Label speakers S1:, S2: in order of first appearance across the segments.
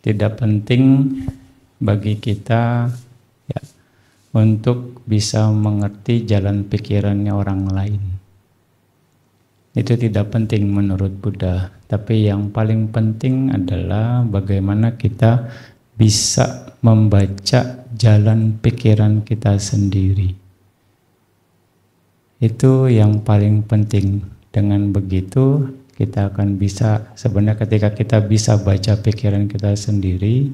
S1: tidak penting bagi kita ya, untuk bisa mengerti jalan pikirannya orang lain. Itu tidak penting menurut Buddha, tapi yang paling penting adalah bagaimana kita bisa membaca jalan pikiran kita sendiri. Itu yang paling penting. Dengan begitu kita akan bisa, sebenarnya ketika kita bisa baca pikiran kita sendiri,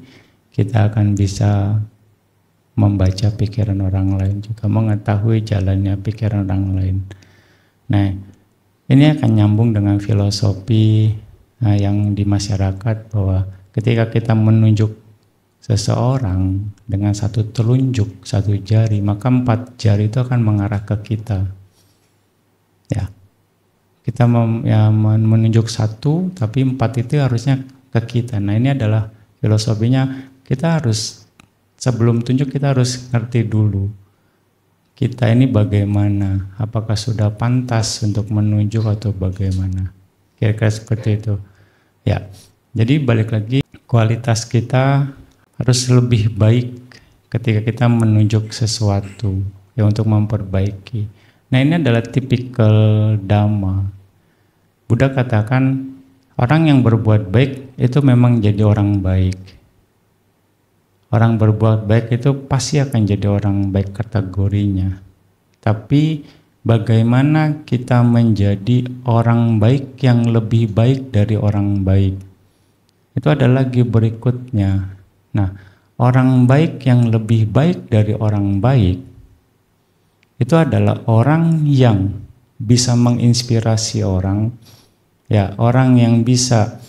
S1: kita akan bisa membaca pikiran orang lain juga, mengetahui jalannya pikiran orang lain. Nah, ini akan nyambung dengan filosofi yang di masyarakat, bahwa ketika kita menunjuk seseorang dengan satu telunjuk, satu jari, maka 4 jari itu akan mengarah ke kita. Ya, kita menunjuk satu, tapi 4 itu harusnya ke kita. Nah, ini adalah filosofinya. Kita harus, sebelum tunjuk kita harus ngerti dulu kita ini bagaimana, apakah sudah pantas untuk menunjuk atau bagaimana, kira-kira seperti itu. Ya, jadi balik lagi, kualitas kita harus lebih baik ketika kita menunjuk sesuatu ya, untuk memperbaiki. Nah, ini adalah tipikal Dhamma. Buddha katakan orang yang berbuat baik itu memang jadi orang baik. Orang berbuat baik itu pasti akan jadi orang baik kategorinya. Tapi bagaimana kita menjadi orang baik yang lebih baik dari orang baik? Itu ada lagi berikutnya. Nah, orang baik yang lebih baik dari orang baik itu adalah orang yang bisa menginspirasi orang, ya, orang yang bisa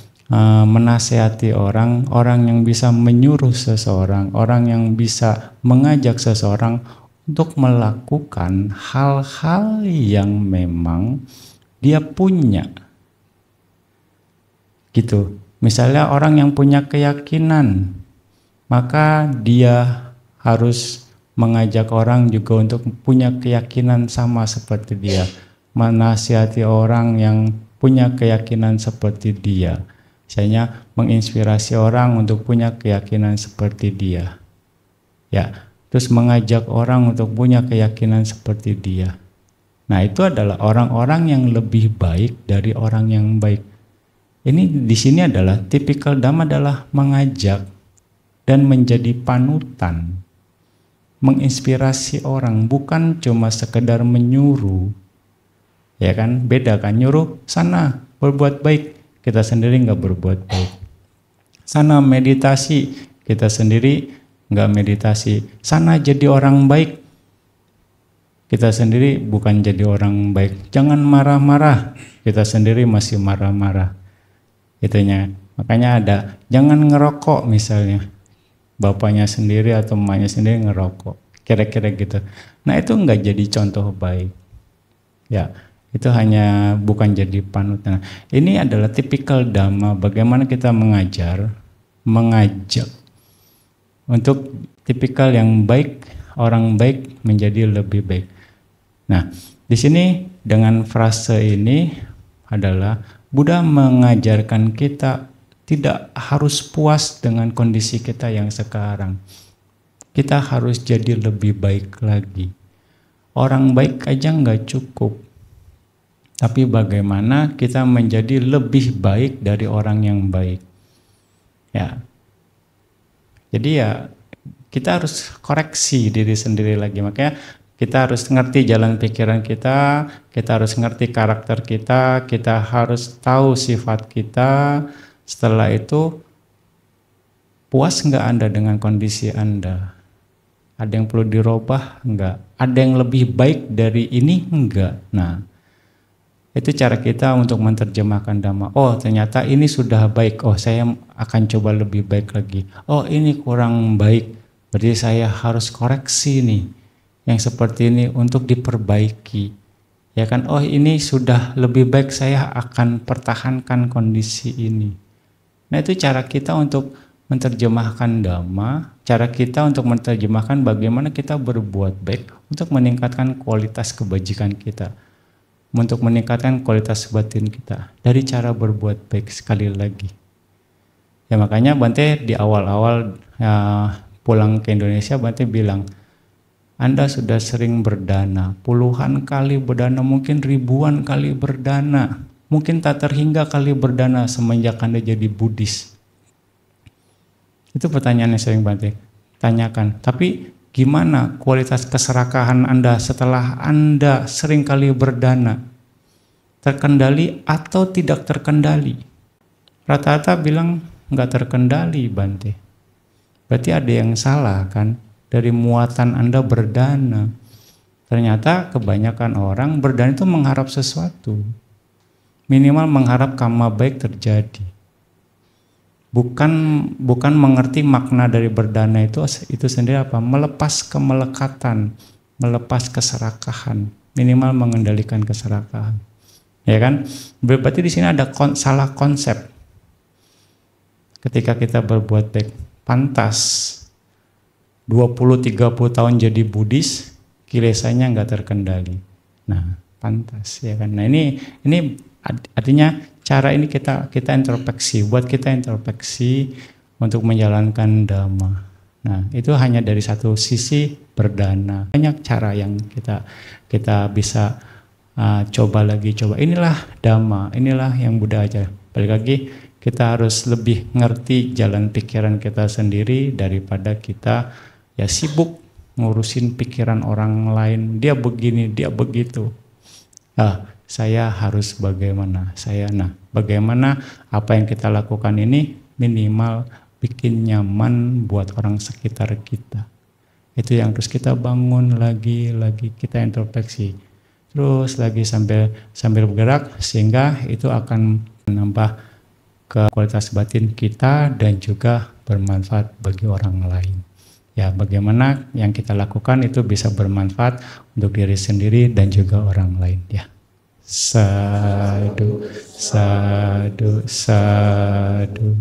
S1: menasehati orang, orang yang bisa menyuruh seseorang, orang yang bisa mengajak seseorang untuk melakukan hal-hal yang memang dia punya. Gitu. Misalnya orang yang punya keyakinan, maka dia harus mengajak orang juga untuk punya keyakinan sama seperti dia, menasihati orang yang punya keyakinan seperti dia. Misalnya menginspirasi orang untuk punya keyakinan seperti dia. Ya, terus mengajak orang untuk punya keyakinan seperti dia. Nah, itu adalah orang-orang yang lebih baik dari orang yang baik. Ini di sini adalah tipikal Dhamma, adalah mengajak dan menjadi panutan. Menginspirasi orang, bukan cuma sekedar menyuruh. Ya kan, beda kan, nyuruh sana berbuat baik, kita sendiri nggak berbuat baik. Sana meditasi, kita sendiri nggak meditasi. Sana jadi orang baik, kita sendiri bukan jadi orang baik. Jangan marah-marah, kita sendiri masih marah-marah. Itunya. Makanya ada, jangan ngerokok misalnya. Bapaknya sendiri atau emaknya sendiri ngerokok. Kira-kira gitu. Nah, itu nggak jadi contoh baik. Ya. Itu hanya bukan jadi panutan. Ini adalah tipikal Dhamma, bagaimana kita mengajar, mengajak untuk tipikal yang baik, orang baik menjadi lebih baik. Nah, di sini dengan frase ini adalah Buddha mengajarkan kita tidak harus puas dengan kondisi kita yang sekarang. Kita harus jadi lebih baik lagi. Orang baik aja nggak cukup. Tapi bagaimana kita menjadi lebih baik dari orang yang baik. Ya. Jadi ya kita harus koreksi diri sendiri lagi. Makanya kita harus ngerti jalan pikiran kita harus ngerti karakter kita harus tahu sifat kita. Setelah itu, puas nggak Anda dengan kondisi Anda? Ada yang perlu dirubah? Enggak. Ada yang lebih baik dari ini? Enggak. Nah, itu cara kita untuk menerjemahkan Dhamma. Oh, ternyata ini sudah baik. Oh, saya akan coba lebih baik lagi. Oh, ini kurang baik. Berarti saya harus koreksi nih. Yang seperti ini untuk diperbaiki. Ya kan? Oh, ini sudah lebih baik, saya akan pertahankan kondisi ini. Nah, itu cara kita untuk menerjemahkan Dhamma. Cara kita untuk menerjemahkan bagaimana kita berbuat baik untuk meningkatkan kualitas kebajikan kita. Untuk meningkatkan kualitas batin kita dari cara berbuat baik sekali lagi. Ya makanya Bante di awal-awal pulang ke Indonesia, Bante bilang, Anda sudah sering berdana, puluhan kali berdana, mungkin ribuan kali berdana, mungkin tak terhingga kali berdana semenjak Anda jadi Buddhis. Itu pertanyaan yang sering Bante tanyakan. Tapi gimana kualitas keserakahan Anda setelah Anda sering kali berdana? Terkendali atau tidak terkendali? Rata-rata bilang nggak terkendali Bante. Berarti ada yang salah kan? Dari muatan Anda berdana. Ternyata kebanyakan orang berdana itu mengharap sesuatu. Minimal mengharap karma baik terjadi. Bukan mengerti makna dari berdana itu sendiri apa? Melepas kemelekatan, melepas keserakahan, minimal mengendalikan keserakahan. Ya kan? Berarti di sini ada salah konsep. Ketika kita berbuat baik, pantas 20-30 tahun jadi Buddhis, kilesanya nggak terkendali. Nah, pantas ya kan. Nah ini artinya cara ini kita introspeksi, buat kita introspeksi untuk menjalankan dhamma. Nah itu hanya dari satu sisi berdana. Banyak cara yang kita bisa coba. Inilah dhamma, inilah yang Buddha ajar. Balik lagi, kita harus lebih ngerti jalan pikiran kita sendiri daripada kita ya sibuk ngurusin pikiran orang lain, dia begini, dia begitu. Saya harus bagaimana? Bagaimana apa yang kita lakukan ini minimal bikin nyaman buat orang sekitar kita. Itu yang terus kita bangun lagi kita introspeksi. Terus lagi sambil bergerak sehingga itu akan menambah ke kualitas batin kita dan juga bermanfaat bagi orang lain. Ya, bagaimana yang kita lakukan itu bisa bermanfaat untuk diri sendiri dan juga orang lain ya. Sadu, sadu, sadu.